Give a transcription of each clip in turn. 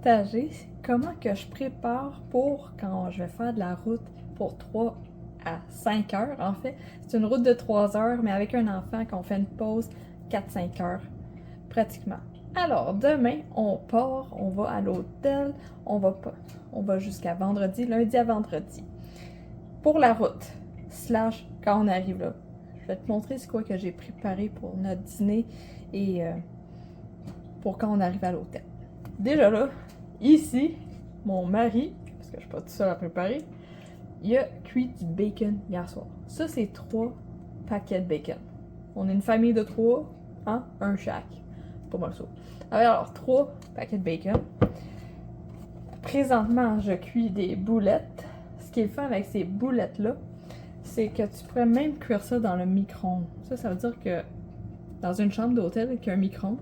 partager comment que je prépare pour quand je vais faire de la route pour 3 à 5 heures, en fait. C'est une route de 3 heures, mais avec un enfant, qu'on fait une pause 4-5 heures, pratiquement. Alors, demain, on part, on va à l'hôtel, on va jusqu'à vendredi, lundi à vendredi. Pour la route, slash, quand on arrive là, je vais te montrer c'est quoi que j'ai préparé pour notre dîner et pour quand on arrive à l'hôtel. Déjà là, ici, mon mari, parce que je suis pas tout seul à préparer, il a cuit du bacon hier soir. Ça, c'est 3 paquets de bacon. On est une famille de 3, hein? Un chaque. Pas mal ça. Alors, 3 paquets de bacon. Présentement, je cuis des boulettes. Ce qui est le fun avec ces boulettes-là, c'est que tu pourrais même cuire ça dans le micro-ondes. Ça veut dire que dans une chambre d'hôtel avec un micro-ondes,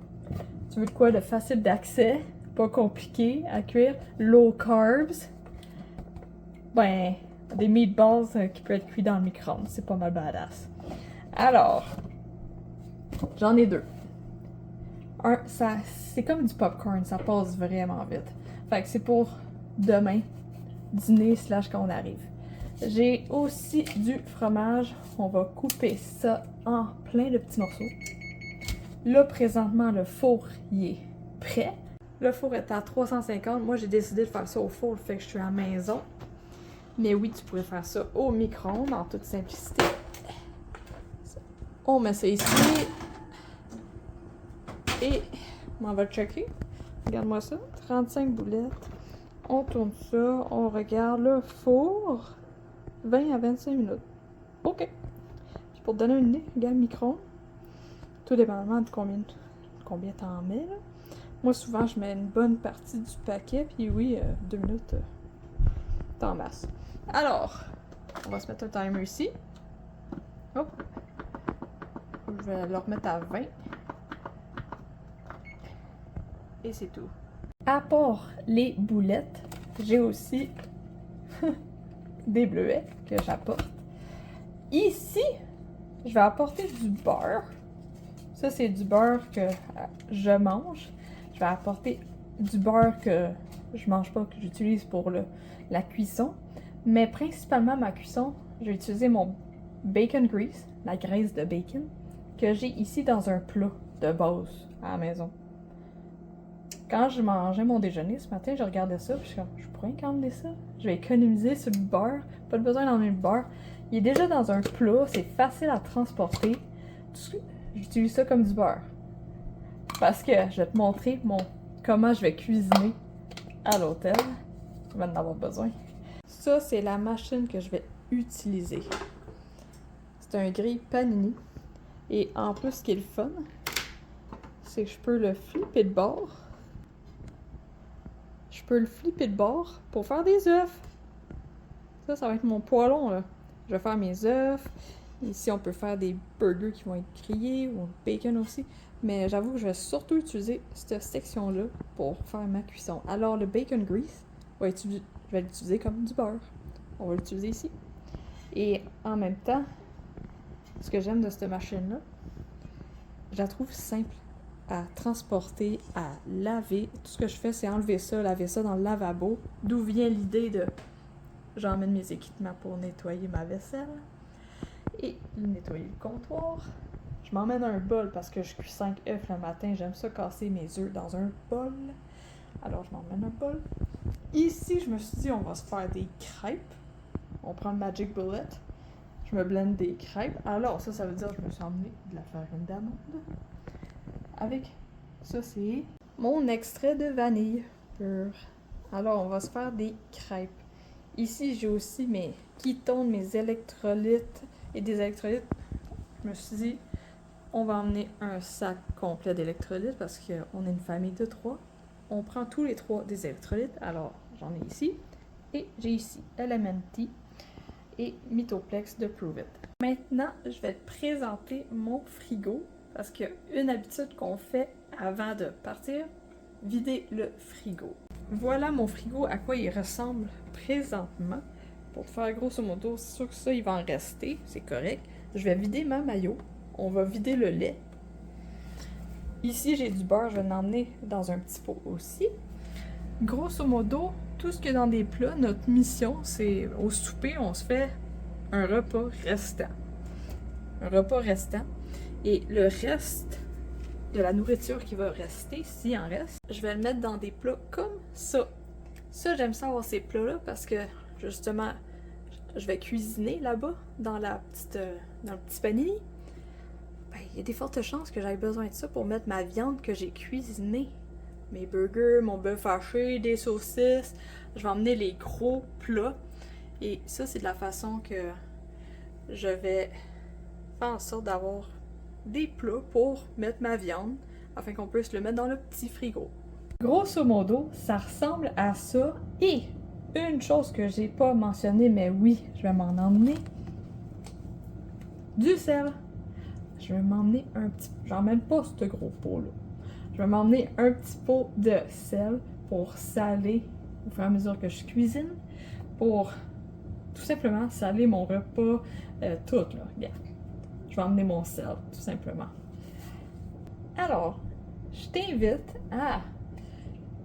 tu veux de quoi de facile d'accès, pas compliqué à cuire, low carbs, ben, des meatballs qui peuvent être cuits dans le micro-ondes. C'est pas mal badass. Alors, j'en ai 2. Un, c'est comme du popcorn, ça passe vraiment vite. Fait que c'est pour demain, dîner slash quand on arrive. J'ai aussi du fromage. On va couper ça en plein de petits morceaux. Là, présentement, le four, il est prêt. Le four est à 350. Moi, j'ai décidé de faire ça au four, fait que je suis à la maison. Mais oui, tu pourrais faire ça au micro-ondes en toute simplicité. On met ça ici. Et on va checker. Regarde-moi ça. 35 boulettes. On tourne ça. On regarde le four. 20 à 25 minutes. OK. Puis pour te donner une idée, regarde le micro-ondes. Tout dépendamment de combien t'en mets, là. Moi, souvent, je mets une bonne partie du paquet. Puis oui, 2 minutes, t'en masses. Alors, on va se mettre un timer ici. Hop. Je vais le remettre à 20. Et c'est tout. À part les boulettes, j'ai aussi des bleuets que j'apporte. Ici, je vais apporter du beurre. Ça, c'est du beurre que je mange. Je vais apporter du beurre que je mange pas, que j'utilise pour la cuisson. Mais principalement, ma cuisson, je vais utiliser mon bacon grease, la graisse de bacon, que j'ai ici dans un plat de base à la maison. Quand je mangeais mon déjeuner ce matin, je regardais ça, puis je suis comme, je pourrais commander ça. Je vais économiser sur le beurre. Pas besoin d'en mettre du beurre. Il est déjà dans un plat, c'est facile à transporter. J'utilise ça comme du beurre. Parce que je vais te montrer comment je vais cuisiner à l'hôtel. Je vais en avoir besoin. Ça, c'est la machine que je vais utiliser. C'est un grille panini. Et en plus, ce qui est le fun, c'est que je peux le flipper de bord. Je peux le flipper de bord pour faire des œufs. Ça va être mon poêlon, là. Je vais faire mes œufs. Ici, on peut faire des burgers qui vont être grillés ou bacon aussi. Mais j'avoue que je vais surtout utiliser cette section-là pour faire ma cuisson. Alors, le bacon grease, je vais l'utiliser comme du beurre. On va l'utiliser ici. Et en même temps, ce que j'aime de cette machine-là, je la trouve simple à transporter, à laver. Tout ce que je fais, c'est enlever ça, laver ça dans le lavabo. D'où vient l'idée de... J'emmène mes équipements pour nettoyer ma vaisselle et nettoyer le comptoir. Je m'emmène un bol parce que je cuis 5 œufs le matin. J'aime ça casser mes œufs dans un bol. Alors, je m'emmène un bol. Ici, je me suis dit, on va se faire des crêpes. On prend le Magic Bullet. Je me blende des crêpes. Alors, ça veut dire que je me suis emmené de la farine d'amande. Avec, ça c'est mon extrait de vanille pur. Alors, on va se faire des crêpes. Ici, j'ai aussi mes ketones, mes électrolytes et des électrolytes. Je me suis dit, on va emmener un sac complet d'électrolytes parce qu'on est une famille de 3. On prend tous les 3 des électrolytes. Alors, j'en ai ici. Et j'ai ici LMNT et Mythoplex de Prove It. Maintenant, je vais te présenter mon frigo parce qu'il y a une habitude qu'on fait avant de partir, vider le frigo. Voilà mon frigo, à quoi il ressemble présentement. Pour te faire grosso modo, c'est sûr que ça, il va en rester, c'est correct. Je vais vider ma mayo. On va vider le lait. Ici, j'ai du beurre, je vais l'emmener dans un petit pot aussi. Grosso modo, tout ce qu'il y a dans des plats, notre mission, c'est au souper, on se fait un repas restant. Un repas restant. Et le reste de la nourriture qui va rester, s'il en reste, je vais le mettre dans des plats comme ça. Ça, j'aime ça avoir ces plats-là parce que, justement, je vais cuisiner là-bas, dans le petit panini. Ben, il y a des fortes chances que j'aille besoin de ça pour mettre ma viande que j'ai cuisinée. Mes burgers, mon bœuf haché, des saucisses. Je vais emmener les gros plats. Et ça, c'est de la façon que je vais faire en sorte d'avoir des plats pour mettre ma viande afin qu'on puisse le mettre dans le petit frigo. Grosso modo, ça ressemble à ça. Et une chose que j'ai pas mentionnée, mais oui, je vais m'en emmener, du sel. Je vais m'emmener un petit... Genre même pas ce gros pot-là. Je vais m'emmener un petit pot de sel pour saler au fur et à mesure que je cuisine, pour tout simplement saler mon repas, tout là. Regarde. Je vais emmener mon sel, tout simplement. Alors, je t'invite à,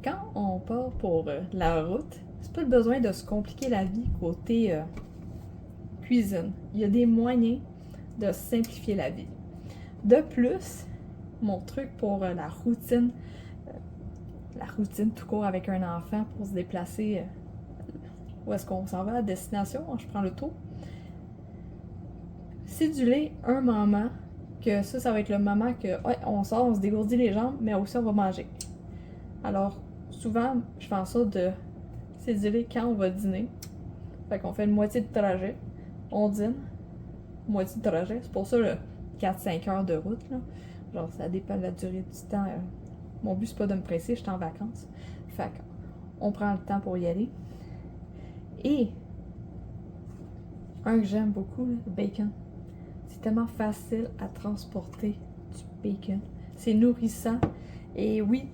quand on part pour la route, c'est pas le besoin de se compliquer la vie côté cuisine. Il y a des moyens de simplifier la vie. De plus, mon truc pour la routine tout court avec un enfant pour se déplacer, où est-ce qu'on s'en va, à destination, je prends le tour. Céduler un moment, que ça va être le moment que, ouais, on sort, on se dégourdit les jambes, mais aussi on va manger. Alors, souvent, je fais en sorte de céduler quand on va dîner. Fait qu'on fait une moitié de trajet, on dîne, moitié de trajet, c'est pour ça le 4-5 heures de route, là. Genre, ça dépend de la durée du temps. Mon but, c'est pas de me presser, je suis en vacances. Fait qu'on prend le temps pour y aller. Et, un que j'aime beaucoup, là, le bacon. C'est tellement facile à transporter du bacon. C'est nourrissant. Et oui,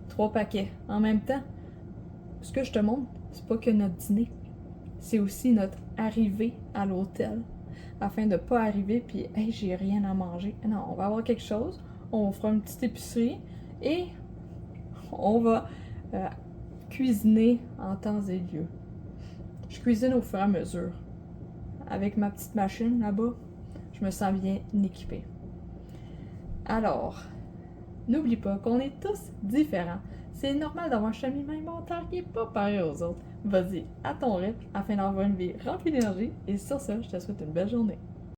3 paquets. En même temps, ce que je te montre, c'est pas que notre dîner. C'est aussi notre arrivée à l'hôtel. Afin de ne pas arriver puis hey, j'ai rien à manger. Non, on va avoir quelque chose, on fera une petite épicerie et on va cuisiner en temps et lieu. Je cuisine au fur et à mesure. Avec ma petite machine là-bas, je me sens bien équipée. Alors, n'oublie pas qu'on est tous différents. C'est normal d'avoir un cheminement alimentaire qui n'est pas pareil aux autres. Vas-y, à ton rythme, afin d'avoir une vie remplie d'énergie. Et sur ça, je te souhaite une belle journée.